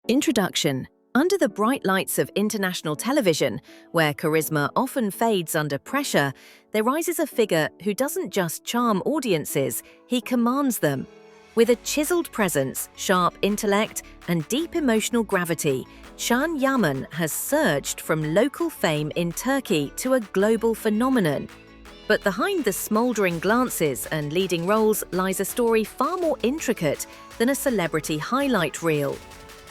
Introduction. Under the bright lights of international television, where charisma often fades under pressure, there rises a figure who doesn't just charm audiences, he commands them. With a chiseled presence, sharp intellect, and deep emotional gravity, Can Yaman has surged from local fame in Turkey to a global phenomenon. But behind the smouldering glances and leading roles lies a story far more intricate than a celebrity highlight reel.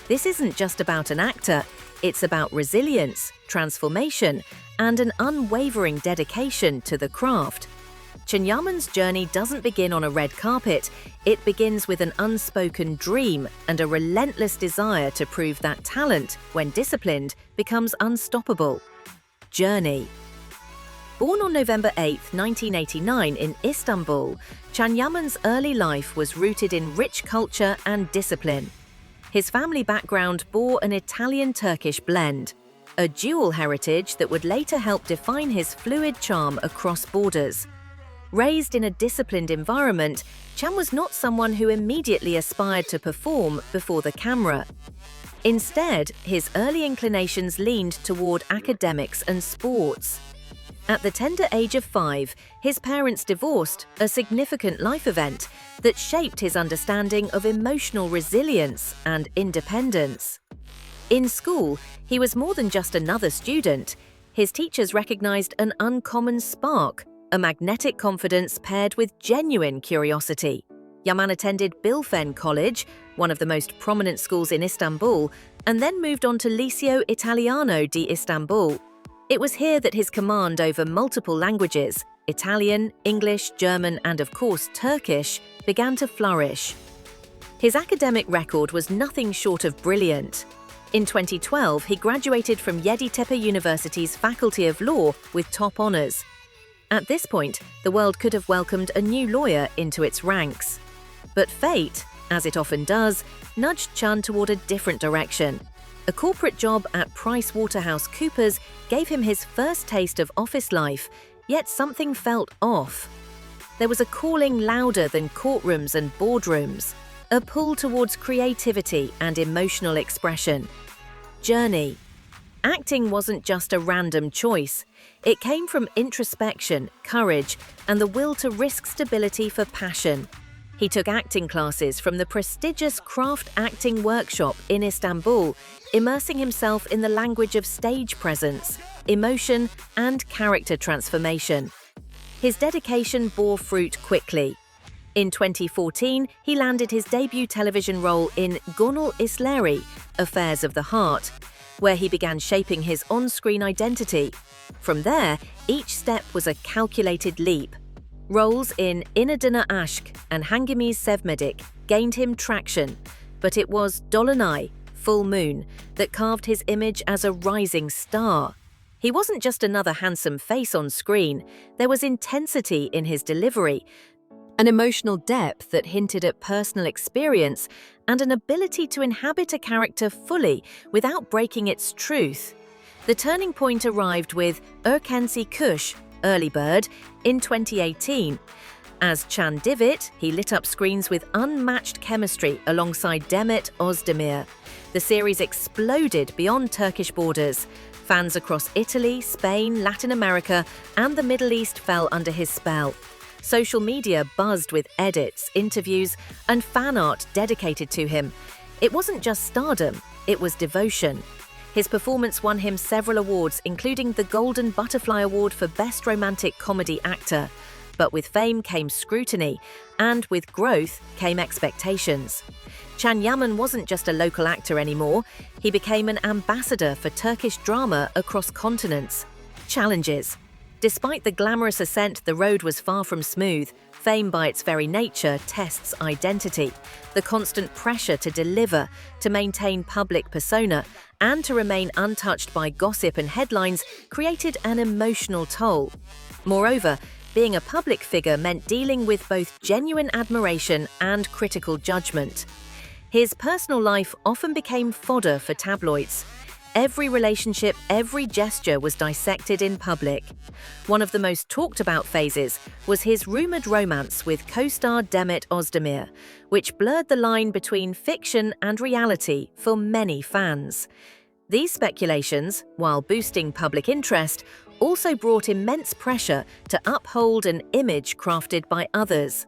This isn't just about an actor, it's about resilience, transformation, and an unwavering dedication to the craft. Can Yaman's journey doesn't begin on a red carpet, it begins with an unspoken dream and a relentless desire to prove that talent, when disciplined, becomes unstoppable. Journey. Born on November 8, 1989 in Istanbul, Can Yaman's early life was rooted in rich culture and discipline. His family background bore an Italian-Turkish blend, a dual heritage that would later help define his fluid charm across borders. Raised in a disciplined environment, Can was not someone who immediately aspired to perform before the camera. Instead, his early inclinations leaned toward academics and sports. At the tender age of 5, his parents divorced, a significant life event that shaped his understanding of emotional resilience and independence. In school, he was more than just another student. His teachers recognized an uncommon spark, a magnetic confidence paired with genuine curiosity. Yaman attended Bilfen College, one of the most prominent schools in Istanbul, and then moved on to Liceo Italiano di Istanbul. It was here that his command over multiple languages, Italian, English, German, and of course Turkish, began to flourish. His academic record was nothing short of brilliant. In 2012, he graduated from Yeditepe University's Faculty of Law with top honors. At this point, the world could have welcomed a new lawyer into its ranks. But fate, as it often does, nudged Can toward a different direction. A corporate job at PricewaterhouseCoopers gave him his first taste of office life, yet something felt off. There was a calling louder than courtrooms and boardrooms, a pull towards creativity and emotional expression. Journey. Acting wasn't just a random choice. It came from introspection, courage, and the will to risk stability for passion. He took acting classes from the prestigious Craft Acting Workshop in Istanbul, immersing himself in the language of stage presence, emotion, and character transformation. His dedication bore fruit quickly. In 2014, he landed his debut television role in Gönül İşleri, Affairs of the Heart, where he began shaping his on-screen identity. From there, each step was a calculated leap. Roles in İnadına Aşk and Hangimiz Sevmedik gained him traction, but it was Dolunay, Full Moon, that carved his image as a rising star. He wasn't just another handsome face on screen, there was intensity in his delivery, an emotional depth that hinted at personal experience, and an ability to inhabit a character fully without breaking its truth. The turning point arrived with Erkenci Kuş, Early Bird, in 2018. As Can Divit, he lit up screens with unmatched chemistry alongside Demet Özdemir. The series exploded beyond Turkish borders. Fans across Italy, Spain, Latin America, and the Middle East fell under his spell. Social media buzzed with edits, interviews, and fan art dedicated to him. It wasn't just stardom, it was devotion. His performance won him several awards, including the Golden Butterfly Award for Best Romantic Comedy Actor. But with fame came scrutiny, and with growth came expectations. Can Yaman wasn't just a local actor anymore, he became an ambassador for Turkish drama across continents. Challenges. Despite the glamorous ascent, the road was far from smooth. Fame by its very nature tests identity. The constant pressure to deliver, to maintain public persona, and to remain untouched by gossip and headlines created an emotional toll. Moreover, being a public figure meant dealing with both genuine admiration and critical judgment. His personal life often became fodder for tabloids. Every relationship, every gesture was dissected in public. One of the most talked about phases was his rumored romance with co-star Demet Özdemir, which blurred the line between fiction and reality for many fans. These speculations, while boosting public interest, also brought immense pressure to uphold an image crafted by others.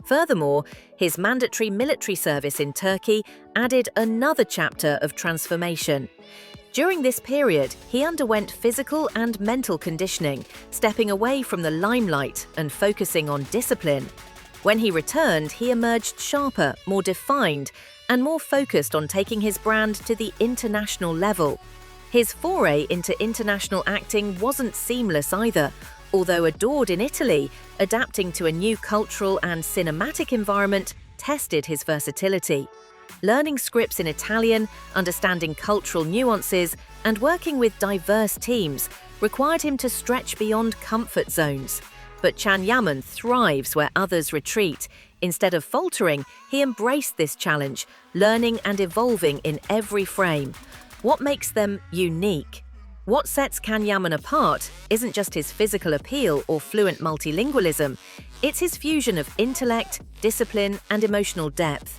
Furthermore, his mandatory military service in Turkey added another chapter of transformation. During this period, he underwent physical and mental conditioning, stepping away from the limelight and focusing on discipline. When he returned, he emerged sharper, more defined, and more focused on taking his brand to the international level. His foray into international acting wasn't seamless either. Although adored in Italy, adapting to a new cultural and cinematic environment tested his versatility. Learning scripts in Italian, understanding cultural nuances, and working with diverse teams required him to stretch beyond comfort zones. But Can Yaman thrives where others retreat. Instead of faltering, he embraced this challenge, learning and evolving in every frame. What makes them unique? What sets Can Yaman apart isn't just his physical appeal or fluent multilingualism, it's his fusion of intellect, discipline, and emotional depth.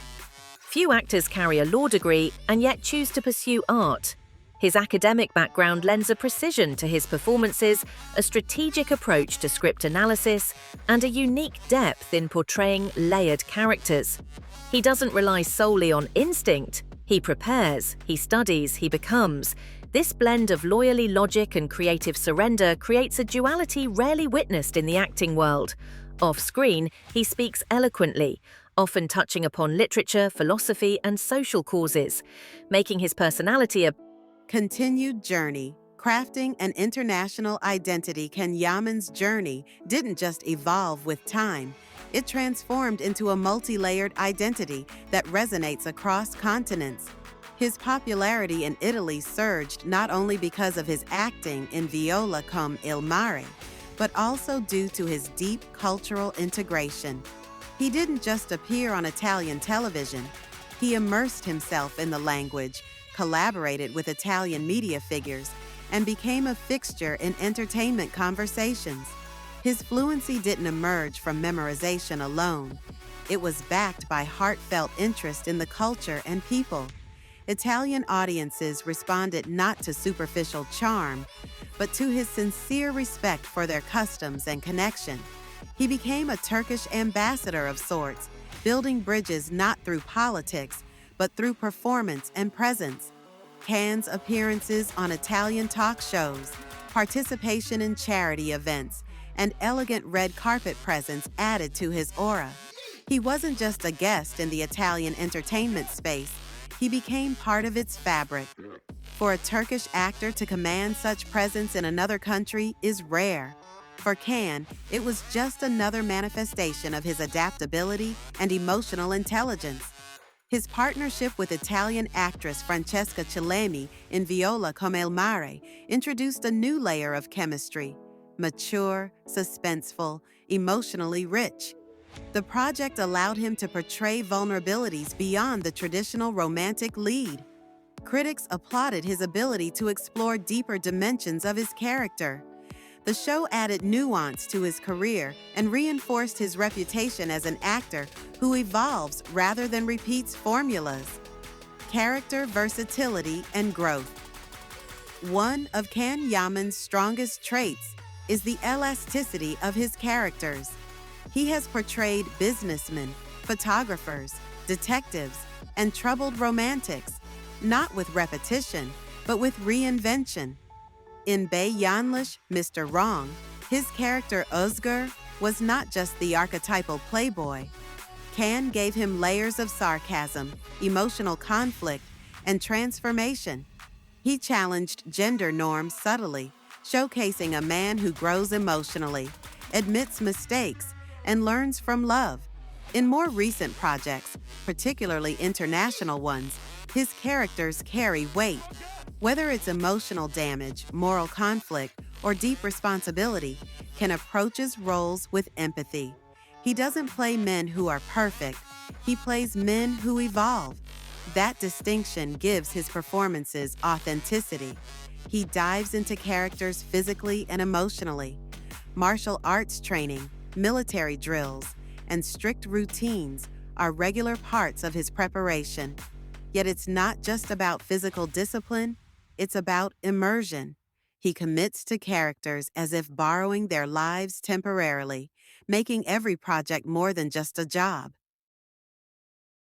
Few actors carry a law degree and yet choose to pursue art. His academic background lends a precision to his performances, a strategic approach to script analysis, and a unique depth in portraying layered characters. He doesn't rely solely on instinct. He prepares, he studies, he becomes. This blend of loyally logic and creative surrender creates a duality rarely witnessed in the acting world. Off-screen, he speaks eloquently, often touching upon literature, philosophy, and social causes, making his personality a continued journey. Crafting an international identity, Can Yaman's journey didn't just evolve with time. It transformed into a multi-layered identity that resonates across continents. His popularity in Italy surged not only because of his acting in Viola come Il Mare, but also due to his deep cultural integration. He didn't just appear on Italian television. He immersed himself in the language, collaborated with Italian media figures, and became a fixture in entertainment conversations. His fluency didn't emerge from memorization alone. It was backed by heartfelt interest in the culture and people. Italian audiences responded not to superficial charm, but to his sincere respect for their customs and connection. He became a Turkish ambassador of sorts, building bridges not through politics, but through performance and presence. Can's appearances on Italian talk shows, participation in charity events, and elegant red carpet presence added to his aura. He wasn't just a guest in the Italian entertainment space, he became part of its fabric. For a Turkish actor to command such presence in another country is rare. For Can, it was just another manifestation of his adaptability and emotional intelligence. His partnership with Italian actress Francesca Chillemi in Viola come Il Mare introduced a new layer of chemistry, mature, suspenseful, emotionally rich. The project allowed him to portray vulnerabilities beyond the traditional romantic lead. Critics applauded his ability to explore deeper dimensions of his character. The show added nuance to his career and reinforced his reputation as an actor who evolves rather than repeats formulas. Character versatility and growth. One of Can Yaman's strongest traits is the elasticity of his characters. He has portrayed businessmen, photographers, detectives, and troubled romantics, not with repetition, but with reinvention. In Bey Yanlış, Mr. Wrong, his character Özgür was not just the archetypal playboy. Can gave him layers of sarcasm, emotional conflict, and transformation. He challenged gender norms subtly, showcasing a man who grows emotionally, admits mistakes, and learns from love. In more recent projects, particularly international ones, his characters carry weight. Whether it's emotional damage, moral conflict, or deep responsibility, Can approaches roles with empathy. He doesn't play men who are perfect. He plays men who evolve. That distinction gives his performances authenticity. He dives into characters physically and emotionally. Martial arts training, military drills, and strict routines are regular parts of his preparation. Yet it's not just about physical discipline, it's about immersion. He commits to characters as if borrowing their lives temporarily, making every project more than just a job.